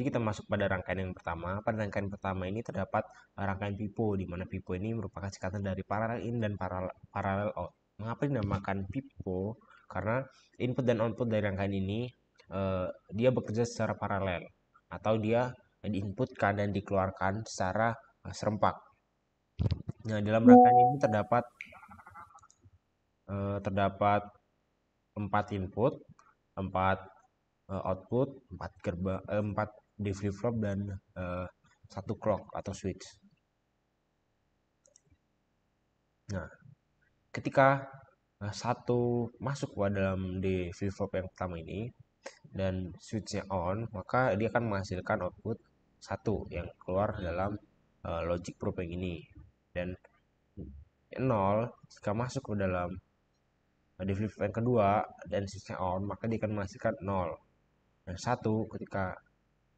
Selanjutnya kita masuk pada rangkaian yang pertama. Pada rangkaian pertama ini terdapat rangkaian pipo, di mana pipo ini merupakan singkatan dari parallel in dan parallel out. Mengapa dinamakan pipo? Karena input dan output dari rangkaian ini dia bekerja secara paralel, atau dia diinputkan dan dikeluarkan secara serempak. Nah, dalam rangkaian ini terdapat 4 input, 4 output, 4 D flip-flop, dan 1 clock atau switch. Nah, ketika satu masuk ke dalam D flip-flop yang pertama ini dan switchnya on, maka dia akan menghasilkan output 1 yang keluar dalam logic probe yang ini. Dan 0 jika masuk ke dalam D flip-flop yang kedua dan switchnya on, maka dia akan menghasilkan 0. Dan 1 ketika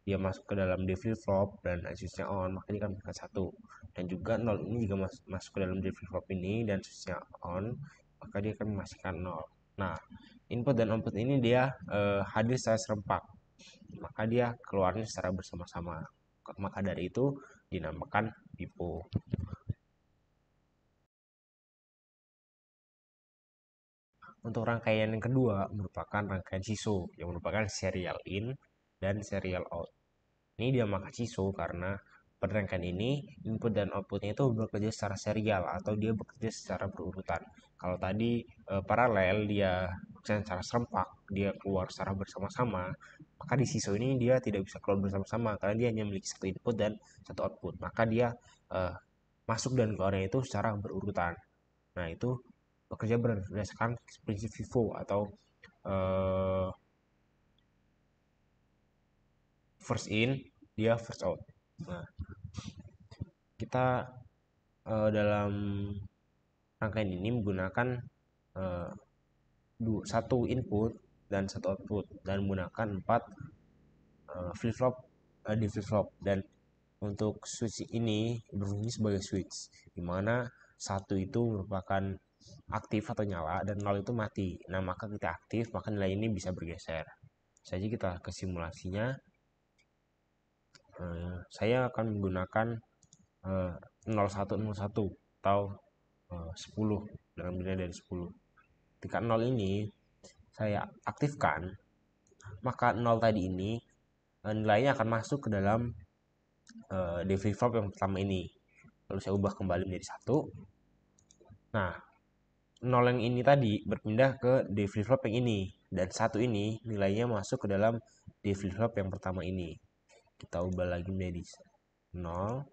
dia masuk ke dalam D flip-flop dan switchnya on, maka dia akan menghasilkan 1. Dan juga 0 ini juga masuk ke dalam D flip-flop ini dan switchnya on, maka dia akan menghasilkan 0. Nah, input dan output ini dia hadir secara serempak, maka dia keluarnya secara bersama-sama. Maka dari itu dinamakan pipo. Untuk rangkaian yang kedua merupakan rangkaian SISO, yang merupakan serial in dan serial out. Ini dinamakan SISO karena pada rangkaian ini input dan outputnya itu bekerja secara serial atau dia bekerja secara berurutan. Kalau tadi paralel dia bekerja secara serempak, dia keluar secara bersama-sama, maka di SISO ini dia tidak bisa keluar bersama-sama karena dia hanya memiliki 1 input dan 1 output. Maka dia masuk dan keluarnya itu secara berurutan. Nah, itu bekerja berdasarkan prinsip FIFO atau first in, dia first out. Nah, kita dalam rangkaian ini menggunakan 1 input dan 1 output dan menggunakan 4 flip-flop di flip-flop. Dan untuk switch ini berfungsi sebagai switch, dimana 1 itu merupakan aktif atau nyala dan 0 itu mati. Nah, maka kita aktif, maka nilai ini bisa bergeser. Saja kita ke simulasinya. Saya akan menggunakan 0101 atau 10 dalam nilai dari 10. Ketika 0 ini saya aktifkan, maka 0 tadi ini nilainya akan masuk ke dalam D flip-flop yang pertama ini. Lalu saya ubah kembali menjadi 1. Nah, 0 yang ini tadi berpindah ke D flip-flop yang ini, dan 1 ini nilainya masuk ke dalam D flip-flop yang pertama ini. Kita ubah lagi menjadi 0.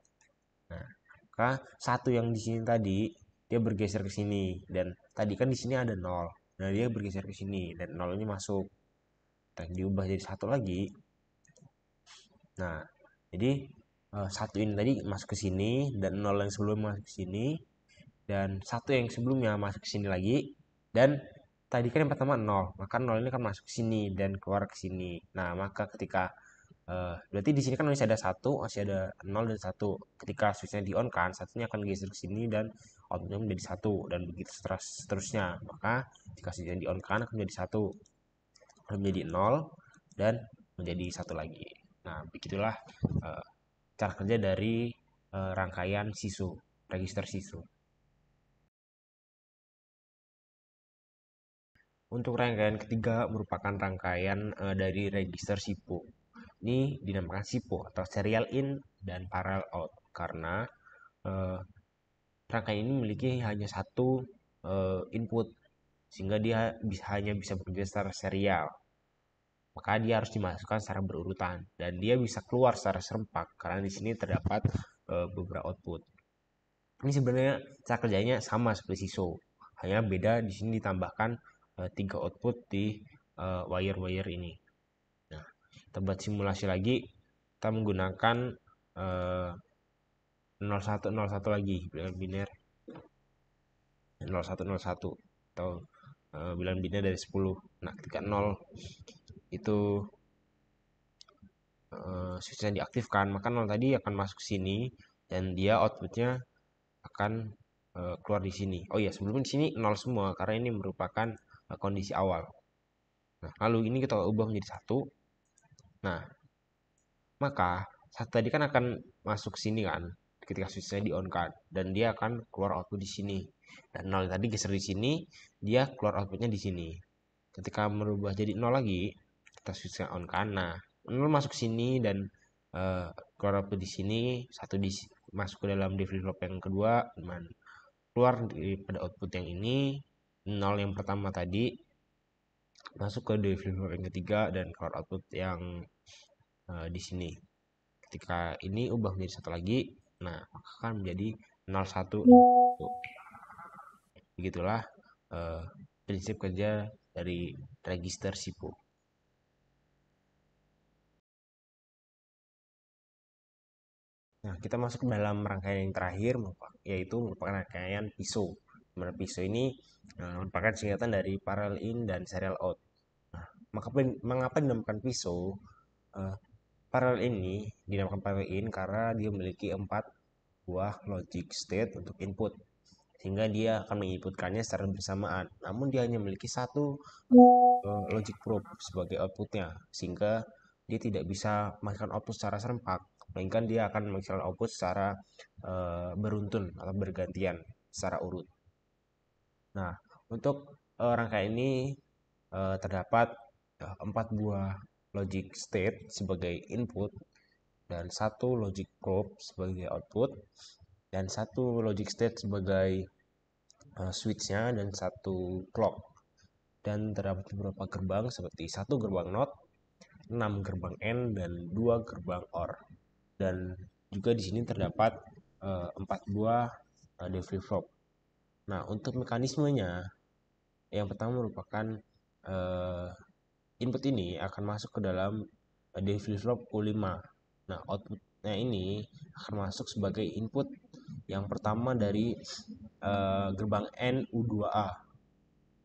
Nah, maka 1 yang di sini tadi dia bergeser ke sini, dan tadi kan di sini ada 0. Nah, dia bergeser ke sini dan 0 ini masuk. Kita diubah jadi 1 lagi. Nah, jadi 1 ini tadi masuk ke sini dan 0 yang sebelumnya masuk ke sini, dan 1 yang sebelumnya masuk ke sini lagi, dan tadi kan yang pertama 0, maka 0 ini akan masuk ke sini dan keluar ke sini. Nah, maka ketika berarti di sini kan masih ada 1, masih ada 0 dan 1. Ketika switchnya di on kan, satunya akan geser ke sini dan outputnya menjadi 1, dan begitu seterusnya. Maka jika switchnya di on kan akan menjadi 1, menjadi 0, dan menjadi 1 lagi. Nah, begitulah cara kerja dari rangkaian SISO, register SISO. Untuk rangkaian ketiga merupakan rangkaian dari register SIPO. Ini dinamakan SIPO atau serial in dan parallel out karena rangkaian ini memiliki hanya 1 input, sehingga dia hanya bisa bekerja secara serial. Maka dia harus dimasukkan secara berurutan dan dia bisa keluar secara serempak karena di sini terdapat beberapa output. Ini sebenarnya cara kerjanya sama seperti SISO, hanya beda di sini ditambahkan 3 output di wire-wire ini. Nah, kita buat simulasi lagi. Kita menggunakan 0101 lagi, bilangan biner 0101 atau bilangan biner dari 10. Nah, ketika 0 itu switchnya diaktifkan, maka 0 tadi akan masuk ke sini dan dia outputnya akan keluar di sini. Oh iya, sebelumnya di sini 0 semua karena ini merupakan kondisi awal. Nah, lalu ini kita ubah menjadi 1. Nah, maka satu tadi kan akan masuk sini kan ketika switchnya di on kan, dan dia akan keluar output di sini. Dan nol tadi geser di sini, dia keluar outputnya di sini. Ketika merubah jadi nol lagi, kita switchnya on kan. Nah, nol masuk sini dan eh, keluar output di sini, satu masuk ke dalam di flip flop yang kedua, dan keluar pada output yang ini. Nol yang pertama tadi masuk ke di flip flop yang ketiga dan keluar output yang di sini. Ketika ini ubah menjadi satu lagi, nah maka akan menjadi 01. Begitulah eh, prinsip kerja dari register SIPO. Nah, kita masuk ke dalam rangkaian yang terakhir, yaitu merupakan rangkaian PISO. Dimana PISO ini merupakan singkatan dari parallel in dan serial out. Nah, mengapa dinamakan PISO? Uh, Parallel ini dinamakan parallel in karena dia memiliki 4 buah logic state untuk input, sehingga dia akan menginputkannya secara bersamaan. Namun dia hanya memiliki satu logic probe sebagai outputnya, sehingga dia tidak bisa menghasilkan output secara serempak, melainkan dia akan menghasilkan output secara beruntun atau bergantian secara urut. Nah, untuk rangkaian ini terdapat 4 buah logic state sebagai input, dan satu logic probe sebagai output, dan satu logic state sebagai switch-nya, dan satu clock. Dan terdapat beberapa gerbang seperti satu gerbang NOT, 6 gerbang N, dan 2 gerbang OR. Dan juga di sini terdapat 4 buah D flip flop. Nah, untuk mekanismenya, yang pertama merupakan input ini akan masuk ke dalam D flip flop U5. Nah, outputnya ini akan masuk sebagai input yang pertama dari gerbang N U2A,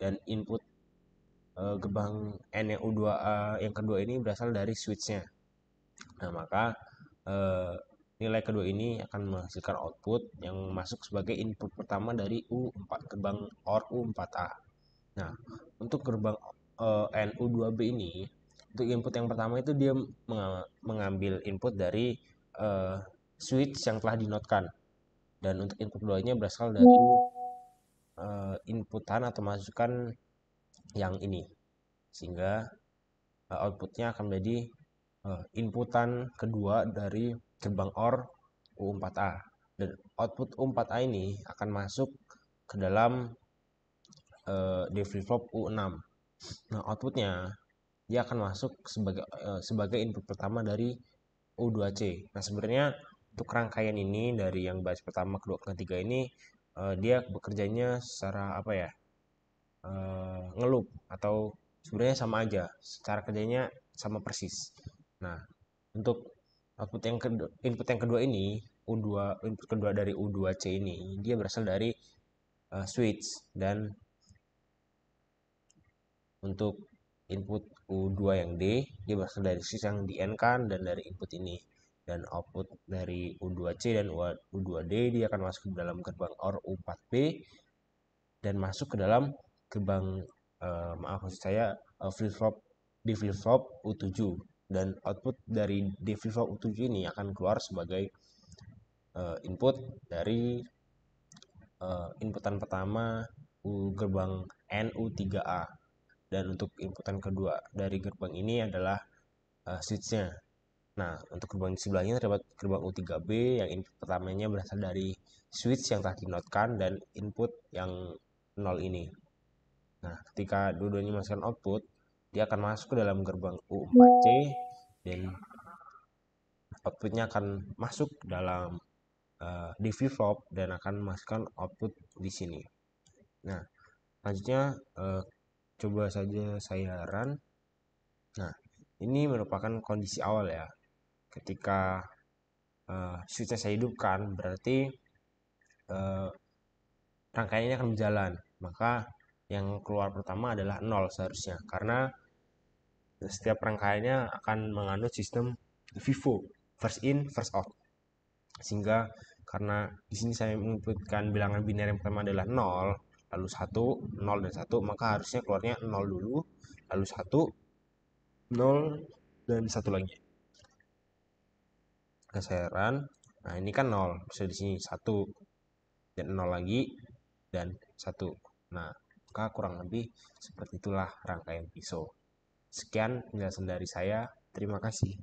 dan input gerbang N yang U2A yang kedua ini berasal dari switch-nya. Nah, maka nilai kedua ini akan menghasilkan output yang masuk sebagai input pertama dari U4, gerbang OR U4A. Nah, untuk gerbang NU2B ini, untuk input yang pertama itu dia mengambil input dari switch yang telah dinotkan. Dan untuk input keduanya berasal dari inputan atau masukan yang ini. Sehingga outputnya akan menjadi inputan kedua dari gerbang OR U4A. Dan output U4A ini akan masuk ke dalam D flip flop U6. Nah, outputnya dia akan masuk sebagai input pertama dari U2C. Nah, sebenarnya untuk rangkaian ini dari yang batch pertama, kedua, ketiga ini dia bekerjanya secara apa ya? Ngelup, atau sebenarnya sama aja, secara kerjanya sama persis. Nah, untuk input yang kedua ini, input kedua dari U2C ini, dia berasal dari switch, dan untuk input U2 yang D, dia berasal dari switch yang di N kan, dan dari input ini. Dan output dari U2C dan U2D dia akan masuk ke dalam gerbang OR U4B, dan masuk ke dalam gerbang maaf maksud saya flip flop di flip flop U7. Dan output dari D flip flop U7 ini akan keluar sebagai input dari inputan pertama gerbang NU3A. Dan untuk inputan kedua dari gerbang ini adalah switch-nya. Nah, untuk gerbang di sebelahnya terdapat gerbang U3B yang input pertamanya berasal dari switch yang telah dinotkan dan input yang 0 ini. Nah, ketika dua-duanya masukkan output, dia akan masuk ke dalam gerbang U4C, dan outputnya akan masuk dalam di flip flop dan akan masukkan output di sini. Nah, selanjutnya coba saja saya run. Nah, ini merupakan kondisi awal ya. Ketika switch saya hidupkan, berarti rangkaian ini akan berjalan. Maka yang keluar pertama adalah 0 seharusnya, karena setiap rangkaiannya akan menganut sistem FIFO, first in, first out. Sehingga karena di sini saya menginputkan bilangan biner yang pertama adalah 0, lalu 1, 0 dan 1, maka harusnya keluarnya 0 dulu, lalu 1, 0, dan 1 lagi. geseran. Nah, ini kan 0, bisa di sini 1 dan 0 lagi dan 1. Nah, maka kurang lebih seperti itulah rangkaian pisau. Sekian penjelasan dari saya. Terima kasih.